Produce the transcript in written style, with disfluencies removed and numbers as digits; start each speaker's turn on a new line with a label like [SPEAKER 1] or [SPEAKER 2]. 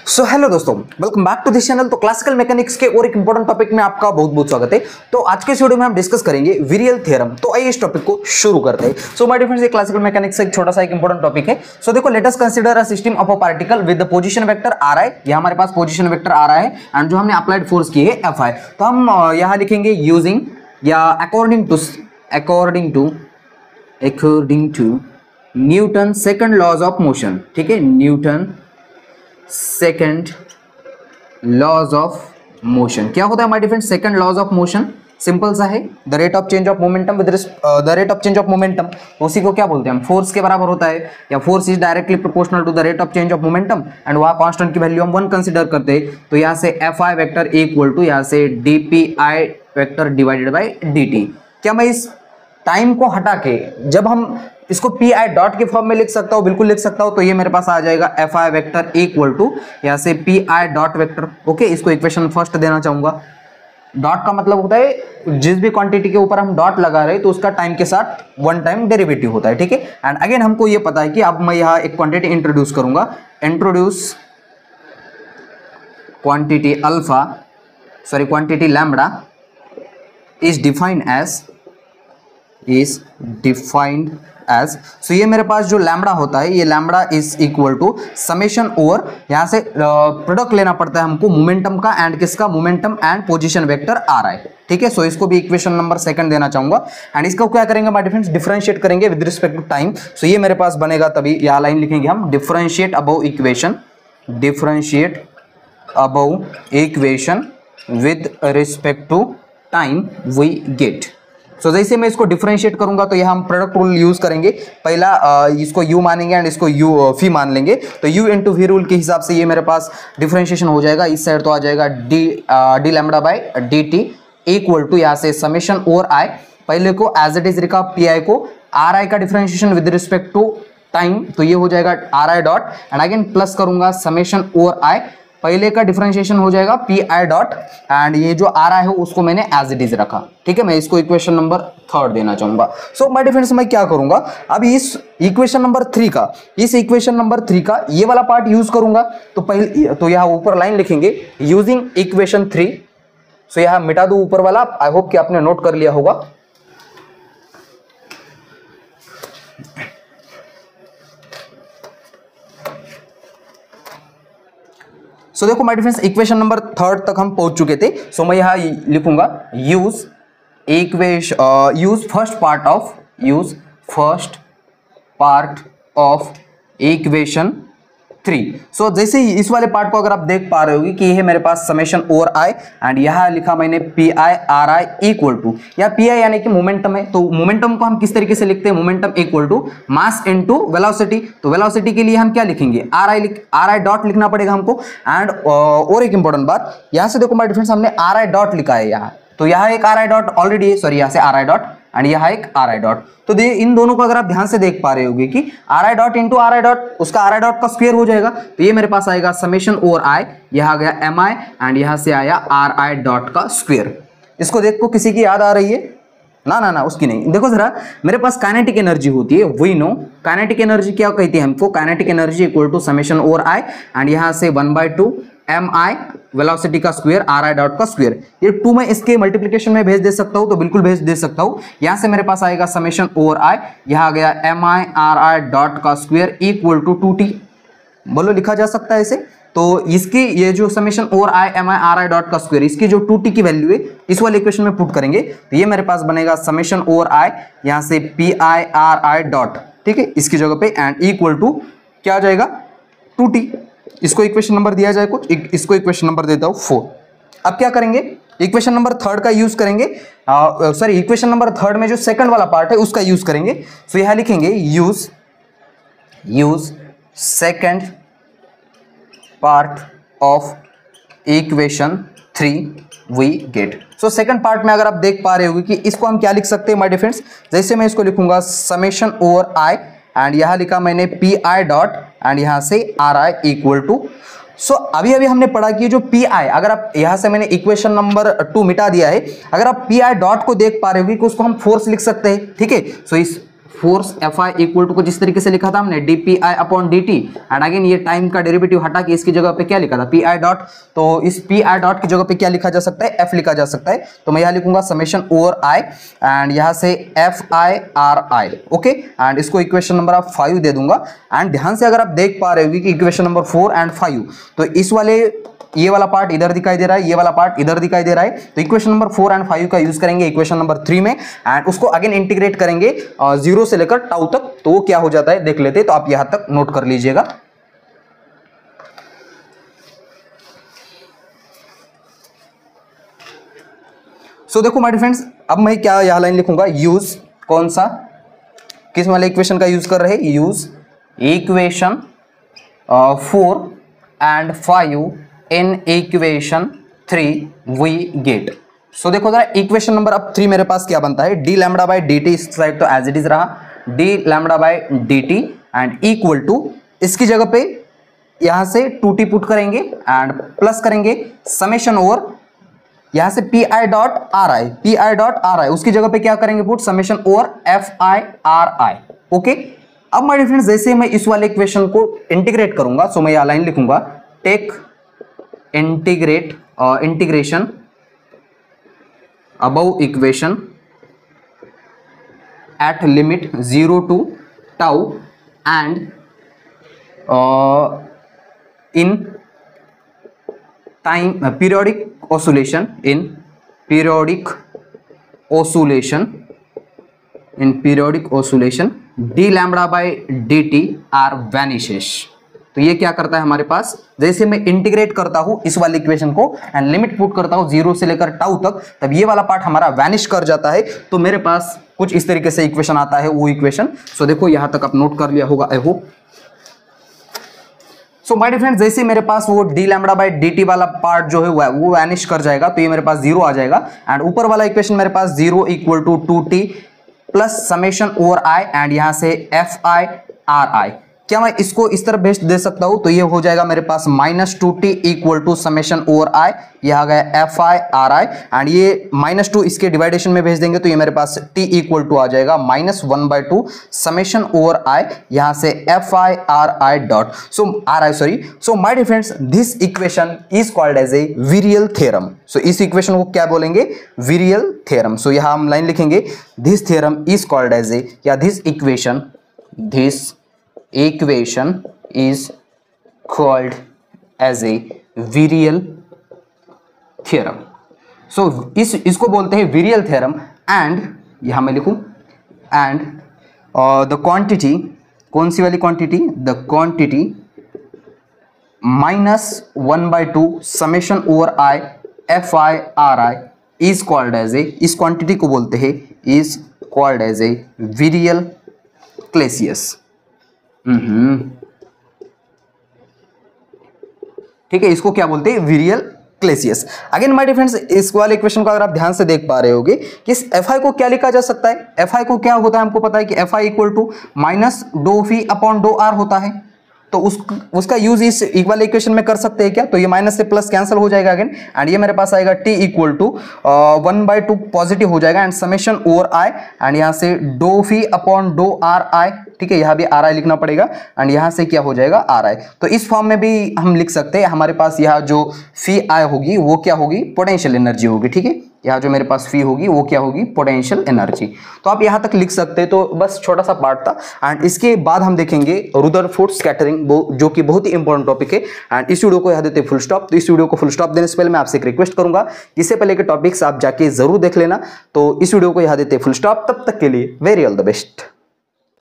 [SPEAKER 1] सो hello दोस्तों, welcome back to this channel. तो classical mechanics के और एक इंपॉर्टेंट टॉपिक में आपका बहुत बहुत स्वागत है। तो आज के इस वीडियो में हम डिस्कस करेंगे विरियल थ्योरम। तो आइए इस टॉपिक को शुरू करते हैं। सो माय डियर फ्रेंड्स, ये क्लासिकल मैकेनिक्स एक छोटा सा एक इंपॉर्टेंट टॉपिक है। सो देखो, let us consider a system of a particle with the position vector are आई। ये हमारे पास पोजीशन वेक्टर आ रहा है एंड जो हमने अप्लाइड फोर्स की है एफ आई। तो हम यहाँ लिखेंगे यूजिंग या according to Newton second laws of motion. ठीक है, Newton second laws of motion. क्या होता है हमारे different second laws of motion? Simple सा है, the rate of change of momentum with the rate of change of momentum, उसी को क्या बोलते हैं हम? फोर्स के बराबर होता है, या force is directly proportional to the rate of change of momentum and वहाँ कांस्टेंट की वैल्यू हम 1 कंसीडर करते हैं। तो यहाँ से F I vector equal to यहाँ से D P I vector divided by D T. क्या मैं इस टाइम को हटा के जब हम इसको पी आई डॉट के फॉर्म में लिख सकता हूँ? बिल्कुल लिख सकता हूँ। तो ये मेरे पास आ जाएगा F I vector equal to यहाँ से P I dot vector. Okay, इसको इक्वेशन फर्स्ट देना चाहूंगा। डॉट का मतलब होता है जिस भी क्वांटिटी के ऊपर हम डॉट लगा रहे हैं तो उसका टाइम के साथ 1 टाइम डेरिवेटिव होता है। ठीक है, एंड अगेन हमको ये पता है कि अब मैं यहाँ एक क्वांटिटी इंट्रोड्यूस करूंगा। Introduce quantity alpha, sorry quantity lambda is defined as so ये मेरे पास जो लैम्बडा होता है, ये lambda is equal to summation over, यहां से प्रोडक्ट लेना पड़ता है हमको मोमेंटम का एंड किसका? मोमेंटम एंड पोजीशन वेक्टर आ रहा है। ठीक है, सो इसको भी इक्वेशन नंबर सेकंड देना चाहूंगा एंड इसको क्या करेंगे माय डिफरेंस? डिफरेंशिएट करेंगे with respect to time. So ये मेरे पास बनेगा, तभी यह लाइन लिखेंगे हम, differentiate above equation, differentiate above equation with respect to time we get. So जैसे मैं इसको डिफरेंशिएट करूंगा तो यहाँ हम प्रोडक्ट रूल यूज करेंगे। पहला इसको u मानेंगे एंड इसको u फी मान लेंगे। तो u इंटू वी रूल के हिसाब से ये मेरे पास डिफरेंशिएशन हो जाएगा। इस साइड तो आ जाएगा D lambda by D T equal to यहाँ से समेशन ओवर आई, पहले को एज इट इज लिखा पी आई को, आर आई का differentiation with respect to time, तो ये हो जाएगा R I dot and again plus करूंगा समेशन ओवर आई, पहले का डिफरेंशिएशन हो जाएगा पी आई डॉट एंड ये जो आ रहा है उसको मैंने एज इट इज रखा। ठीक है, मैं इसको इक्वेशन नंबर थर्ड देना चाहूंगा। सो माय डिफरेंस मैं क्या करूंगा अब इस इक्वेशन नंबर 3 का, इस इक्वेशन नंबर 3 का ये वाला पार्ट यूज करूंगा। तो पहले तो यहाँ ऊपर लाइन लिखेंगे यूजिंग इक्वेशन 3। सो यहाँ मिटा दो ऊपर वाला, आई होप कि आपने नोट कर लिया होगा। सो देखो माय डिफरेंस, इक्वेशन नंबर 3 तक हम पहुंच चुके थे। सो मैं यहां लिखूंगा use first part of equation 3। सो जैसे ही इस वाले पार्ट को अगर आप देख पा रहे होगी कि ये मेरे पास समेशन ओवर आई एंड यहाँ लिखा मैंने P I R I equal to, या पी आई यानी कि मोमेंटम है। तो मोमेंटम को हम किस तरीके से लिखते हैं? Momentum equal to mass into velocity. तो वेलोसिटी के लिए हम क्या लिखेंगे? आर आई डॉट लिखना पड़ेगा हमको। एंड और एक इंपॉर्टेंट बात, यहाँ से देखो माय डिफरेंस, हमने आर आई डॉट लिखा है यहाँ, तो यहाँ एक आर आई डॉट ऑलरेडी है, सॉरी यहाँ से आर आई डॉट एंड यहाँ एक आर आई डॉट। तो इन दोनों को अगर आप ध्यान से देख पा रहे होगे कि are I dot into are I dot, उसका आर आई डॉट का स्क्वायर हो जाएगा। तो ये मेरे पास आएगा समेशन ओवर आई, यहाँ आ गया एम आई एंड यहाँ से आया आर आई डॉट का स्क्वायर। इसको देखो, किसी की याद आ रही है? ना उसकी नहीं। देखो जरा, मेरे पास काइनेटिक एनर्जी होती है, वी नो काइनेटिक एनर्जी क्या कहती है हमको? Kinetic energy equal to summation over I and यहाँ से 1/2 एम आई वेलोसिटी का स्क्वायर आर आई डॉट का स्क्वायर। ये 2 मैं इसके मल्टीप्लिकेशन में भेज दे सकता हूं, तो बिल्कुल भेज दे सकता हूं। यहां से मेरे पास आएगा समेशन ओवर आई, यहां आ गया M I R I dot का स्क्वायर इक्वल टू 2t। बोलो, लिखा जा सकता है इसे? तो इसकी ये जो summation over I am I R I dot का स्क्वायर, इसकी जो 2t की वैल्यू है इस वाले इक्वेशन में पुट करेंगे तो ये मेरे पास बनेगा समेशन ओवर आई, यहां से P I R I dot, ठीक है, इसकी जगह पे एंड इक्वल टू क्या आ जाएगा? 2t। इसको इक्वेशन नंबर दिया जाए कुछ, इसको इक्वेशन नंबर देता हूं 4। अब क्या करेंगे? इक्वेशन नंबर 3 का यूज करेंगे, सॉरी इक्वेशन नंबर 3 में जो सेकंड वाला पार्ट है उसका यूज करेंगे। सो यहां लिखेंगे use second part of equation 3 we get. So second part में अगर आप देख पा रहे होगे कि इसको हम क्या लिख सकते हैं माय डियर फ्रेंड्स? जैसे मैं इसको लिखूंगा समेशन ओवर आई एंड यहां लिखा मैंने पी आई डॉट एंड यहां से आर आई इक्वल टू। सो अभी हमने पढ़ा कि जो पी आई, अगर आप यहां से मैंने इक्वेशन नंबर 2 मिटा दिया है, अगर आप पी आई डॉट को देख पा रहे होगे कि उसको हम फोर्स लिख सकते हैं। ठीक है, सो इस force F I equal to को जिस तरीके से लिखा था हमने D P I upon D T, and again ये टाइम का डेरिवेटिव हटा के इसकी जगह पे क्या लिखा था पी आई डॉट, तो इस पी आई डॉट की जगह पे क्या लिखा जा सकता है एफ लिखा जा सकता है, तो मैं यहाँ लिखूंगा समेशन ओवर आई एंड यहाँ से F I R I, okay, and इसको इक्वेशन नंबर आप 5 दे दूंगा। एंड ध्यान से अगर आप देख पा रहे हो कि इक्वेशन नंबर 4 एंड 5, तो इस वाले ये वाला पार्ट इधर दिखाई दे रहा है, ये वाला पार्ट इधर दिखाई दे रहा है, तो इक्वेशन नंबर 4 एंड 5 का यूज करेंगे इक्वेशन नंबर 3 में, एंड उसको अगेन इंटीग्रेट करेंगे 0 से लेकर टाउ तक, तो वो क्या हो जाता है देख लेते हैं, तो आप यहां तक नोट कर लीजिएगा। सो देखो माय डियर फ्रेंड्स, अब मैं क्या यहां लाइन लिखूंगा, यूज कौन सा, किस वाले इक्वेशन का यूज कर रहे हैं, use equation 4 and 5 in equation 3 we get. So देखो जरा इक्वेशन नंबर अब 3 मेरे पास क्या बनता है, D lambda by D T, इस साइड तो एज इट इज रहा, D lambda by D T and equal to इसकी जगह पे यहां से 2t पुट करेंगे एंड प्लस करेंगे समेशन ओवर यहां से P I dot R I, P I dot R I उसकी जगह पे क्या करेंगे put summation over F I R I, okay. अब माय डियर फ्रेंड्स जैसे मैं इस वाले इक्वेशन को इंटीग्रेट करूंगा, सो मैं यह लाइन लिखूंगा take integrate integration above equation at limit 0 to tau and in time periodic oscillation d lambda by dt are vanishes। तो ये क्या करता है हमारे पास, जैसे मैं इंटीग्रेट करता हूं इस वाले इक्वेशन को एंड लिमिट पुट करता हूं 0 से लेकर टाउ तक, तब ये वाला पार्ट हमारा वैनिश कर जाता है, तो मेरे पास कुछ इस तरीके से इक्वेशन आता है वो इक्वेशन। सो देखो यहां तक आप नोट कर लिया होगा I hope. So my dear friends जैसे मेरे पास वो D lambda by D T वाला पार्ट जो है वो वैनिश कर जाएगा, तो ये मेरे पास 0 आ जाएगा, एंड ऊपर वाला इक्वेशन मेरे पास 0 equal to 2t plus summation over I and यहां से एफ आई आर आई, क्या मैं इसको इस तरह भेज दे सकता हूं, तो ये हो जाएगा मेरे पास -2t equal to summation over I, ये आ गया F I R I, and ये -2 इसके डिवाइडेशन में भेज देंगे, तो ये मेरे पास t इक्वल टू आ जाएगा -1/2 समेशन ओवर आई यहां से F I R I dot, so R I sorry. So my dear friends this equation is called as a virial theorem. So इस इक्वेशन को क्या बोलेंगे, वीरियल थ्योरम। सो यहां हम लाइन लिखेंगे this theorem is called as a, या this equation is called as a virial theorem। so इसको बोलते हैं virial theorem, and यहां मैं लिखूं and the quantity, कौन सी वाली quantity, the quantity -1/2 summation over I f I r I is called as a, इस क्वांटिटी को बोलते हैं is called as a virial Clausius। ठीक है, इसको क्या बोलते हैं, वीरियल क्लेसियस। अगेन माय डियर फ्रेंड्स इस वाले इक्वेशन को अगर आप ध्यान से देख पा रहे होगे कि इस एफ आई को क्या लिखा जा सकता है, एफ आई को क्या होता है हमको पता है कि F I equal to -∂φ upon ∂r होता है, तो उसका यूज इस वाले इक्वेशन में कर सकते हैं क्या, तो ये माइनस से प्लस कैंसिल हो जाएगा अगेन, एंड ये मेरे पास आएगा t इक्वल टू 1/2 पॉजिटिव हो जाएगा and summation over I and यहाँ से ∂φ अपॉन ∂r आई, ठीक है, यहाँ भी आर आई लिखना पड़ेगा एंड यहाँ से क्या हो जाएगा आर आई। तो इस फॉर्म में भी हम लिख सकते हैं, हमारे पास यहाँ जो फी आई होगी वो क्या होगी, पोटेंशियल एनर्जी होगी, ठीक है, यहाँ जो मेरे पास फी होगी वो क्या होगी, पोटेंशियल एनर्जी। तो आप यहाँ तक लिख सकते हैं, तो बस छोटा सा पार्ट था, एंड इसके बाद हम देखेंगे रुदरफोर्ड स्कैटरिंग, जो कि बहुत ही इंपॉर्टेंट टॉपिक है, एंड इस वीडियो को यहाँ देते फुल स्टॉप। तो इस वीडियो को फुल स्टॉप देने से पहले मैं आपसे एक रिक्वेस्ट करूंगा, इससे पहले के टॉपिक्स आप जाके जरूर देख लेना, तो इस वीडियो को यहाँ देते फुल स्टॉप। तब तक के लिए वेरी ऑल द बेस्ट।